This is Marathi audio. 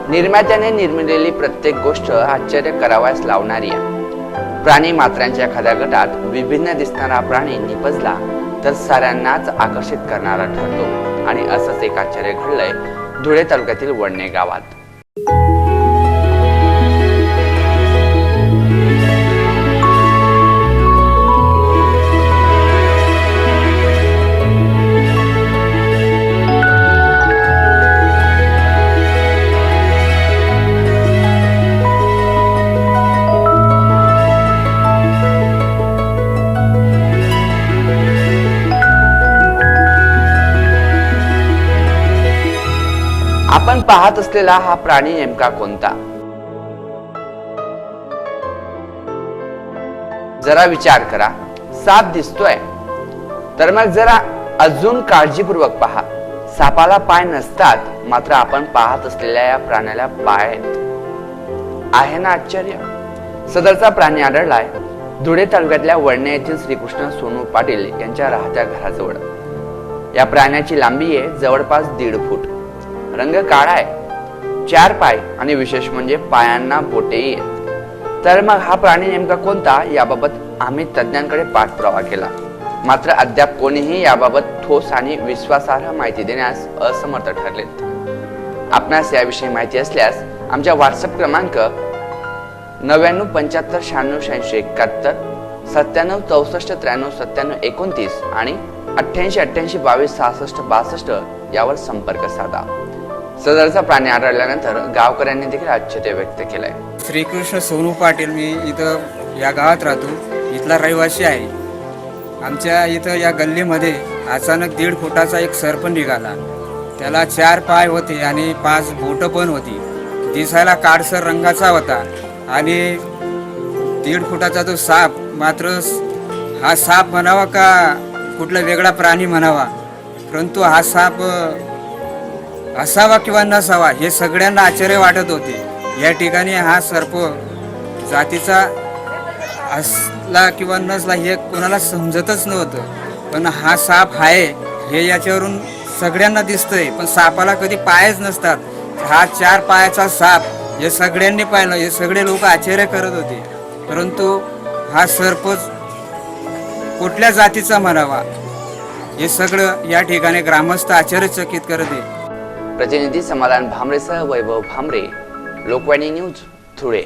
निर्मात्याने निर्मिलेली प्रत्येक गोष्ट आश्चर्य करावयास लावणारी आहे। प्राणी मात्रांच्या एखाद्या गटात विभिन्न दिसणारा प्राणी निपजला तर साऱ्यांनाच आकर्षित करणारा ठरतो आणि असंच एक आश्चर्य घडलंय धुळे तालुक्यातील वडणे गावात। आपण पाहत असलेला हा प्राणी नेमका कोणता? जरा विचार करा। साप दिसतोय तर मग जरा अजून काळजीपूर्वक पहा। सापाला पाय नसतात, मात्र आपण पाहत असलेल्या या प्राण्याला पाय आहेत। आहे ना आश्चर्य? सदरचा प्राणी आढळलाय धुळे तालुक्यातल्या वडणे येथील श्रीकृष्ण सोनू पाटील यांच्या राहत्या घराजवळ। या प्राण्याची लांबी आहे जवळपास 1.5 फूट। रंग काळा आहे, 4 पाय आणि विशेष म्हणजे पायांना बोटेही आहेत। तर मग हा प्राणी नेमका कोणता याबाबत आम्ही तज्ञांकडे पाठपुरावा केला, मात्र अद्याप कोणीही याबाबत ठोस आणि विश्वासार्ह माहिती देण्यास असमर्थ ठरलेत। आपणास याविषयी माहिती असल्यास आमच्या व्हॉट्सअप क्रमांक 9975968671 9764939729 आणि 8888226662 यावर संपर्क साधा। सदरचा प्राणी आढळल्यानंतर गावकऱ्यांनी देखील आश्चर्य व्यक्त केलंय। श्रीकृष्ण सोनू पाटील, मी इथं या गावात राहतो, इथला रहिवासी आहे। आमच्या इथं या गल्लीमध्ये अचानक 1.5 फुटाचा एक सर्प निघाला। त्याला 4 पाय होते आणि 5 बोटं पण होती। दिसायला काळसर रंगाचा होता आणि 1.5 फुटाचा तो साप, मात्र हा साप म्हणावा का कुठला वेगळा प्राणी म्हणावा, परंतु हा साप असावा किंवा नसावा हे सगळ्यांना आश्चर्य वाटत होते। या ठिकाणी हा सर्प जातीचा असला किंवा नसला हे कोणाला समजतच नव्हतं, पण हा साप आहे हे याच्यावरून सगळ्यांना दिसतंय। पण सापाला कधी पायच नसतात, हा 4 पायाचा साप हे सगळ्यांनी पाहिलं। हे सगळे लोक आश्चर्य करत होते, परंतु हा सर्प कुठल्या जातीचा म्हणावा हे सगळं या ठिकाणी ग्रामस्थ आश्चर्यचकित करत आहे। प्रतिनिधी समाधान भामरेसह वैभव भामरे, लोकवाणी न्यूज, धुळे।